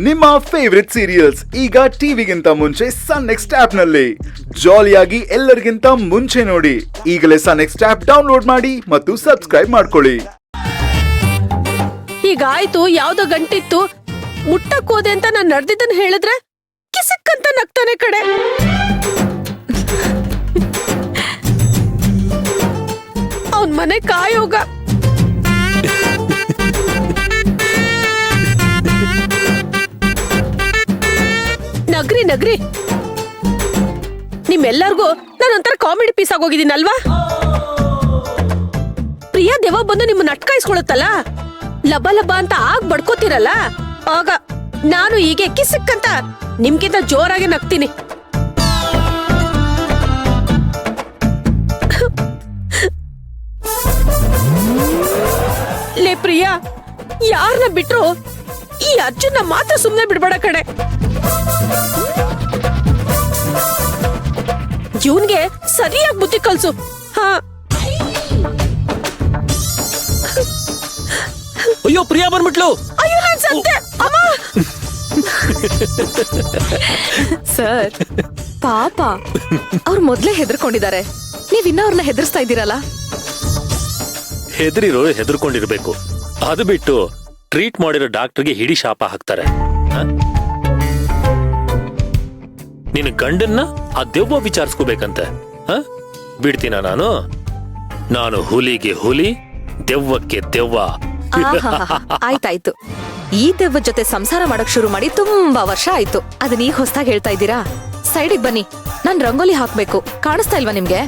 ನಿಮ್ಮ favourite serials ಈಗ ಟಿವಿಗಿಂತ ಮುಂಚೆ ಸನ್ ನೆಕ್ಸ್ಟ್ ಆಪ್ ನಲ್ಲಿ ಜಾಲಿಯಾಗಿ ಎಲ್ಲರಿಗಿಂತ ಮುಂಚೆ ನೋಡಿ. ಈಗಲೇ ಸನ್ ನೆಕ್ಸ್ಟ್ ಆಪ್ ಡೌನ್ಲೋಡ್ ಮಾಡಿ ಮತ್ತು ಸಬ್ಸ್ಕ್ರೈಬ್ ಮಾಡ್ಕೊಳ್ಳಿ. ಹೀಗಾಯ್ತು, ಯಾವ್ದೋ ಗಂಟಿತ್ತು, ಮುಟ್ಟಕ್ ಹೋದೆ ಅಂತ ನಾನ್ ನಡೆದಿದ್ದನ್ ಹೇಳಿದ್ರೆ ಕಿಸಕ್ಕಂತ ನಗ್ತಾನೆ ಕಡೆ. ಅವನ್ ಮನೆ ಕಾಯೋಗ. ನಗ್ರಿ ನಗ್ರಿ, ನಿಮ್ಮೆಲ್ಲರಿಗೂ ನಾನೊಂಥರ ಕಾಮಿಡಿ ಪೀಸ್ ಆಗೋಗಿದ್ದೀನಲ್ವಾ? ಪ್ರಿಯಾ ದೇವ ಬಂದು ನಿಮ್ಮನ್ನ ಅಟ್ಕಾಯಿಸ್ಕೊಳತ್ತಲ್ಲ, ಲಬ ಲಬ ಅಂತ ಆಗ್ ಬಡ್ಕೋತಿರಲ್ಲ, ಆಗ ನಾನು ಹೀಗೆ ಕಿಸಕ್ಕಂತ ನಿಮ್ಗಿಂತ ಜೋರಾಗಿ ನಗ್ತೀನಿ. ಲೇ ಪ್ರಿಯಾ, ಯಾರನ್ನ ಬಿಟ್ರು ಈ ಅರ್ಜುನ ಮಾತ್ರ ಸುಮ್ನೆ ಬಿಡ್ಬೇಡ ಕಡೆ. ಇವನ್ಗೆ ಸರಿಯಾಗಿ ಬುದ್ಧಿ ಕಲ್ಸು. ಹಾ. ಅಯ್ಯೋ, ಪ್ರಿಯಾ ಬಂದ್ಬಿಟ್ಲು. ಅಯ್ಯೋ, ನಾನ್ ಸತ್ತೆ. ಅಮ್ಮ. ಸರ್, ಪಾಪ ಅವ್ರು ಮೊದ್ಲೇ ಹೆದರ್ಕೊಂಡಿದ್ದಾರೆ, ನೀವ್ ಇನ್ನ ಅವ್ರನ್ನ ಹೆದರ್ಸ್ತಾ ಇದ್ದೀರಲ್ಲ. ಹೆದರಿರೋ ಹೆದರ್ಕೊಂಡಿರ್ಬೇಕು, ಅದು ಬಿಟ್ಟು ಟ್ರೀಟ್ ಮಾಡಿರೋ ಡಾಕ್ಟರ್ಗೆ ಹಿಡಿ ಶಾಪ ಹಾಕ್ತಾರೆ. ನಿನ್ನ ಗಂಡನ್ನ ಆ ದೆವ್ವ ವಿಚಾರಿಸ್ಕೋಬೇಕಂತೆ. ಬಿಡ್ತೀನ ನಾನು ಹುಲಿಗೆ ಹುಲಿ, ದೆವ್ವಕ್ಕೆ ದೆವ್ವ. ಆಯ್ತಾಯ್ತು, ಈ ದೆವ್ವ ಜೊತೆ ಸಂಸಾರ ಮಾಡಕ್ ಶುರು ಮಾಡಿ ತುಂಬಾ ವರ್ಷ ಆಯ್ತು. ಅದನ್ನ ಈಗ ಹೊಸದಾಗಿ ಹೇಳ್ತಾ ಇದ್ದೀರಾ? ಸೈಡಿಗೆ ಬನ್ನಿ, ನಾನ್ ರಂಗೋಲಿ ಹಾಕ್ಬೇಕು. ಕಾಣಿಸ್ತಾ ಇಲ್ವಾ ನಿಮ್ಗೆ?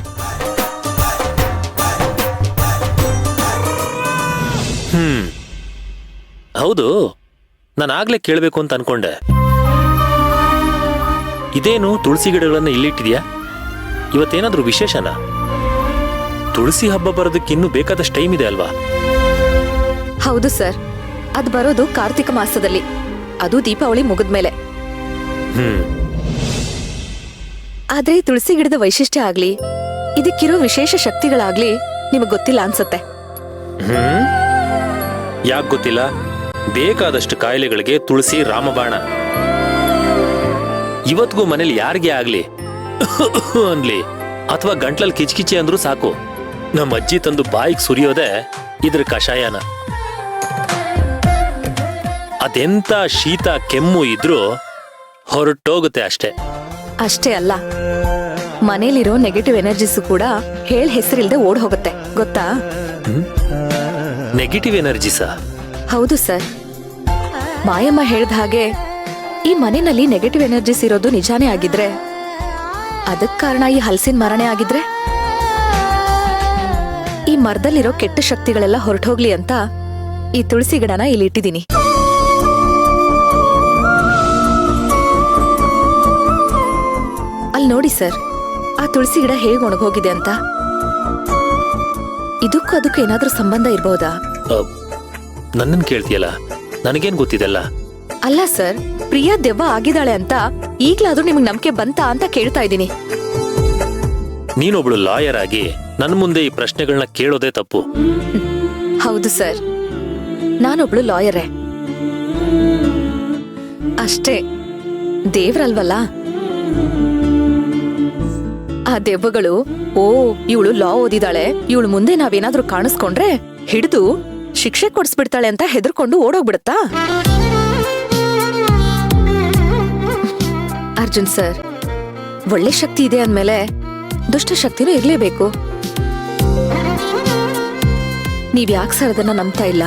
ಹೌದು, ನಾನು ಆಗ್ಲೇ ಕೇಳ್ಬೇಕು ಅಂತ ಅನ್ಕೊಂಡೆ. ಇದೇನು ತುಳಸಿ ಗಿಡಗಳನ್ನ ಇಲ್ಲಿಟ್ಟಿದ್ಯಾ? ಇವತ್ತೇನಾದ್ರೂ ವಿಶೇಷನಾ? ತುಳಸಿ ಹಬ್ಬ ಬರೋದಕ್ಕೆ ಇನ್ನೂ ಬೇಕಾದಷ್ಟು ಟೈಮ್ ಇದೆ ಅಲ್ವಾ? ಹೌದು ಸರ್, ಅದ್ ಬರೋದು ಕಾರ್ತಿಕ ಮಾಸದಲ್ಲಿ, ಅದು ದೀಪಾವಳಿ ಮುಗಿದ್ಮೇಲೆ. ಆದ್ರೆ ತುಳಸಿ ಗಿಡದ ವೈಶಿಷ್ಟ್ಯ ಆಗ್ಲಿ, ಇದಕ್ಕಿರೋ ವಿಶೇಷ ಶಕ್ತಿಗಳಾಗ್ಲಿ ನಿಮಗ್ ಗೊತ್ತಿಲ್ಲ ಅನ್ಸತ್ತೆ. ಯಾಕೆ ಗೊತ್ತಿಲ್ಲ? ಬೇಕಾದಷ್ಟು ಕಾಯಿಲೆಗಳಿಗೆ ತುಳಸಿ ರಾಮಬಾಣ. ಇವತ್ಗೂ ಮನೇಲಿ ಯಾರಿಗೆ ಆಗ್ಲಿ ಅನ್ಲಿ ಅಥವಾ ಗಂಟ್ಲಲ್ಲಿ ಕಿಚ್ಕಿಚಿ ಅಂದ್ರೂ ಸಾಕು, ನಮ್ಮ ಅಜ್ಜಿ ತಂದು ಬಾಯಿಗೆ ಸುರಿಯೋದೆ ಇದ್ರ ಕಷಾಯನ. ಅದೆಂತ ಶೀತ ಕೆಮ್ಮು ಇದ್ರೂ ಹೊರಟೋಗುತ್ತೆ ಅಷ್ಟೇ. ಅಷ್ಟೇ ಅಲ್ಲ, ಮನೇಲಿರೋ ನೆಗೆಟಿವ್ ಎನರ್ಜಿಸು ಕೂಡ ಹೇಳ್ ಹೆಸರಿಲ್ದೆ ಓಡ್ ಹೋಗುತ್ತೆ, ಗೊತ್ತಾ? ನೆಗೆಟಿವ್ ಎನರ್ಜಿಸಾ? ಹೌದು ಸರ್, ಮಾಯಮ್ಮ ಹೇಳ್ದ ಹಾಗೆ ಈ ಮನೆಯಲ್ಲಿ ನೆಗೆಟಿವ್ ಎನರ್ಜಿಸ್ ಇರೋದು ನಿಜಾನೇ ಆಗಿದ್ರೆ, ಅದಕ್ ಕಾರಣ ಈ ಹಲಸಿನ ಮರನೇ ಆಗಿದ್ರೆ, ಈ ಮರದಲ್ಲಿರೋ ಕೆಟ್ಟ ಶಕ್ತಿಗಳೆಲ್ಲ ಹೊರಟೋಗ್ಲಿ ಅಂತ ಈ ತುಳಸಿ ಗಿಡನ ಇಲ್ಲಿ ಇಟ್ಟಿದ್ದೀನಿ. ಅಲ್ಲಿ ನೋಡಿ ಸರ್, ಆ ತುಳಸಿ ಗಿಡ ಹೇಗೆ ಒಣಗೋಗಿದೆ ಅಂತ. ಇದಕ್ಕೂ ಅದಕ್ಕೂ ಏನಾದ್ರೂ ಸಂಬಂಧ ಇರ್ಬಹುದಾ? ನನ್ನನ್ ಕೇಳ್ತೀಯಲ್ಲ, ನನಗೇನ್ ಗೊತ್ತಿದೆಲ್ಲ. ಅಲ್ಲ ಸರ್, ಪ್ರಿಯಾ ದೆವ್ವ ಆಗಿದ್ದಾಳೆ ಅಂತ ಈಗ್ಲಾದ್ರೂ ನಿಮಗ್ ನಂಬಿಕೆ ಬಂತಾ ಅಂತ ಕೇಳ್ತಾ ಇದ್ದೀನಿ. ನೀನೊಬ್ಳು ಲಾಯರ್ ಆಗಿ ನನ್ ಮುಂದೆ ಈ ಪ್ರಶ್ನೆಗಳನ್ನ ಕೇಳೋದೇ ತಪ್ಪು. ಹೌದು ಸರ್, ನಾನೊಬ್ಳು ಲಾಯರೇ ಅಷ್ಟೇ, ದೇವ್ರಲ್ವಲ್ಲ. ಆ ದೆವ್ವಗಳು ಓ ಇವಳು ಲಾ ಓದಿದಾಳೆ, ಇವಳು ಮುಂದೆ ನಾವೇನಾದ್ರೂ ಕಾಣಿಸ್ಕೊಂಡ್ರೆ ಹಿಡಿದು ಶಿಕ್ಷೆ ಕೊಡಿಸ್ಬಿಡ್ತಾಳೆ ಅಂತ ಹೆದರ್ಕೊಂಡು ಓಡೋಗ್ಬಿಡತ್ತಾ? ಅರ್ಜುನ್ ಸರ್, ಒಳ್ಳೆ ಶಕ್ತಿ ಇದೆ ಅಂದ್ಮೇಲೆ ದುಷ್ಟ ಶಕ್ತಿನೂ ಇರ್ಲೇಬೇಕು. ನೀವ್ ಯಾಕೆ ಸರ್ ಅದನ್ನ ನಂಬ್ತಾ ಇಲ್ಲ?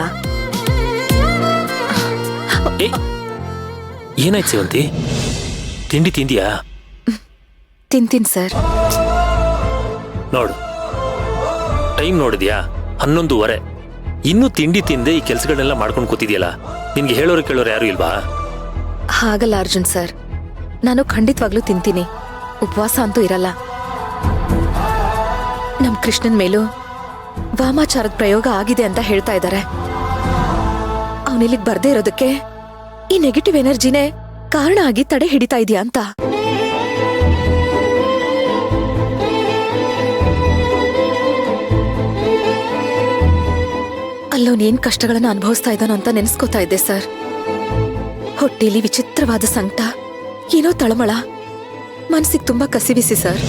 ಏನಾಯ್ತು ಸೇವಂತಿ, ತಿಂಡಿ ತಿಂದಿಯಾ? ತಿಂತೀನಿ ಸರ್. ನೋಡು, ಟೈಮ್ ನೋಡಿದ್ಯಾ? 11:15. ಇನ್ನೂ ತಿಂಡಿ ತಿಂದೆ ಈ ಕೆಲ್ಸಗಳನ್ನೆಲ್ಲ ಮಾಡ್ಕೊಂಡು ಕೂತಿದ್ಯಲ್ಲ, ನಿನ್ಗೆ ಹೇಳೋರು ಕೇಳೋರು ಯಾರು ಇಲ್ವಾ? ಹಾಗಲ್ಲ ಅರ್ಜುನ್ ಸರ್, ನಾನು ಖಂಡಿತವಾಗ್ಲೂ ತಿಂತೀನಿ, ಉಪವಾಸ ಅಂತೂ ಇರಲ್ಲ. ನಮ್ ಕೃಷ್ಣನ್ ಮೇಲೂ ವಾಮಾಚಾರದ ಪ್ರಯೋಗ ಆಗಿದೆ ಅಂತ ಹೇಳ್ತಾ ಇದ್ದಾರೆ. ಅವನಿಲ್ಲಿಗ್ ಬರ್ದೇ ಇರೋದಕ್ಕೆ ಈ ನೆಗೆಟಿವ್ ಎನರ್ಜಿನೇ ಕಾರಣ ಆಗಿ ತಡೆ ಹಿಡಿತಾ ಇದೆಯಾ ಅಂತ. ಅಲ್ಲೋನೇನ್ ಕಷ್ಟಗಳನ್ನ ಅನುಭವಿಸ್ತಾ ಇದ್ದಾನೋ ಅಂತ ನೆನೆಸ್ಕೋತಾ ಇದ್ದೆ ಸರ್. ಹೊಟ್ಟೆಲಿ ವಿಚಿತ್ರವಾದ ಸಂಕಟ, ಏನೋ ತಳಮಳ, ಮನಸ್ಸಿಗೆ ತುಂಬಾ ಕಸಿವಿಸಿ ಸರ್.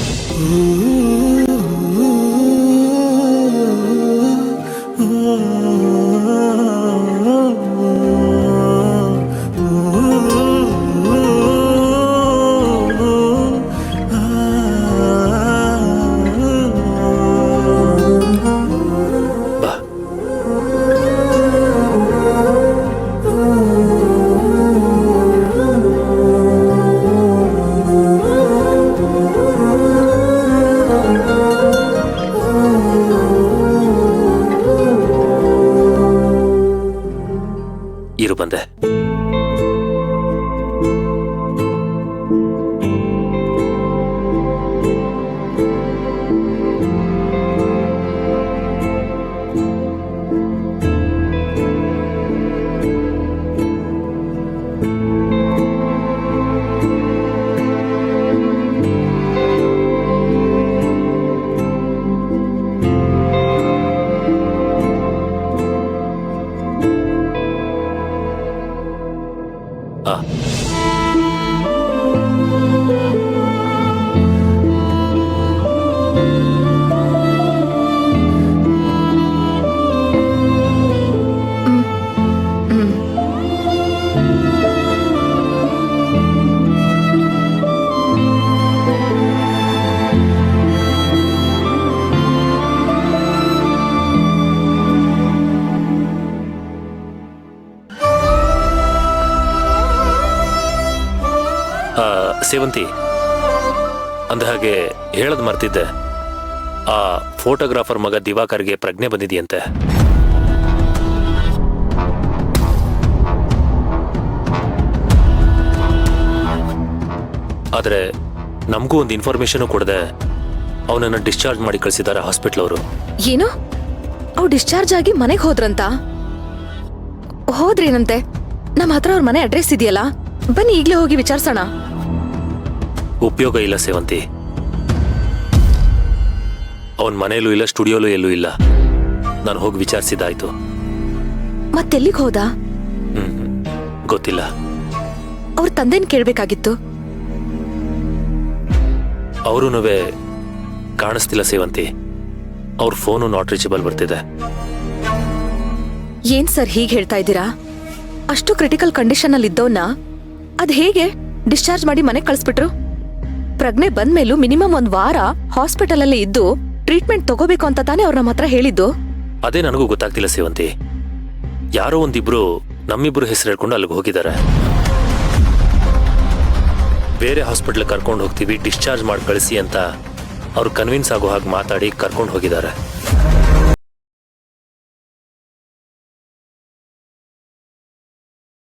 ಬಾ. ಇರು ಬಂದೆ. ಆ ಸೇವಂತಿ, ಅಂದಹಾಗೆ ಹೇಳದ್ ಮರ್ತಿದ್ದೆ. ಆ ಫೋಟೋಗ್ರಾಫರ್ ಮಗ ದಿವಾಕರ್ಗೆ ಪ್ರಜ್ಞೆ ಬಂದಿದೆಯಂತೆ. ಆದ್ರೆ ನಮಗೂ ಒಂದು ಇನ್ಫಾರ್ಮೇಶನ್ ಕೊಡದೆ ಅವನನ್ನ ಡಿಸ್ಚಾರ್ಜ್ ಮಾಡಿ ಕಳಿಸಿದ್ದಾರೆ ಹಾಸ್ಪಿಟಲ್ ಅವರು. ಏನು, ಅವ್ರು ಡಿಸ್ಚಾರ್ಜ್ ಆಗಿ ಮನೆಗೆ ಹೋದ್ರಂತ? ಹೋದ್ರೇನಂತೆ? ನಮ್ಮ ಹತ್ರ ಅವ್ರ ಮನೆ ಅಡ್ರೆಸ್ ಇದೆಯಲ್ಲ, ಬನ್ನಿ ಈಗ್ಲೇ ಹೋಗಿ ವಿಚಾರಿಸೋಣ. ಉಪಯೋಗ ಇಲ್ಲ ಸೇವಂತಿ. ಅವನ್ ಮನೇಲೂ ಇಲ್ಲ, ಸ್ಟುಡಿಯೋಲೂ ಎಲ್ಲೂ ಇಲ್ಲ. ನಾನು ಹೋಗಿ ವಿಚಾರಿಸಿದಾಯ್ತು. ಮತ್ತೆಲ್ಲಿಗೆ ಹೋದ? ಗೊತ್ತಿಲ್ಲ. ಅವ್ರ ತಂದೆನ್ ಕೇಳ್ಬೇಕಾಗಿತ್ತು. ಅವರೂ ಕಾಣಿಸ್ತಿಲ್ಲ ಸೇವಂತಿ. ಅವ್ರ ಫೋನು ನಾಟ್ ರೀಚಬಲ್ ಬರ್ತಿದೆ. ಏನ್ ಸರ್ ಹೀಗೆ ಹೇಳ್ತಾ ಇದ್ದೀರಾ? ಅಷ್ಟು ಕ್ರಿಟಿಕಲ್ ಕಂಡೀಷನ್ ಅಲ್ಲಿ ಇದ್ದವನ್ನ ಅದ್ ಹೇಗೆ ಡಿಸ್ಚಾರ್ಜ್ ಮಾಡಿ ಮನೆಗೆ ಕಳಿಸ್ಬಿಟ್ರು? ಪ್ರಜ್ಞೆ ಬಂದ್ಮೇಲೂ ಮಿನಿಮಮ್ 1 ವಾರ ಹಾಸ್ಪಿಟಲ್ ಅಲ್ಲಿ ಇದ್ದು ಟ್ರೀಟ್ಮೆಂಟ್ ತಗೋಬೇಕು ಅಂತ ತಾನೇ ಅವ್ರ ನಮ್ಮ ಹತ್ರ ಹೇಳಿದ್ದು. ಅದೇ ನನಗೂ ಗೊತ್ತಾಗ್ತಿಲ್ಲ ಸೇವಂತಿ. ಯಾರೋ ಒಂದಿಬ್ರು ನಮ್ಮಿಬ್ರು ಹೆಸರು ಹೇಳ್ಕೊಂಡು ಅಲ್ಲಿಗೆ ಹೋಗಿದ್ದಾರೆ. ಬೇರೆ ಹಾಸ್ಪಿಟಲ್ ಕರ್ಕೊಂಡು ಹೋಗ್ತೀವಿ, ಡಿಸ್ಚಾರ್ಜ್ ಮಾಡಿ ಕಳಿಸಿ ಅಂತ ಅವ್ರು ಕನ್ವಿನ್ಸ್ ಆಗೋ ಹಾಗೆ ಮಾತಾಡಿ ಕರ್ಕೊಂಡು ಹೋಗಿದ್ದಾರೆ.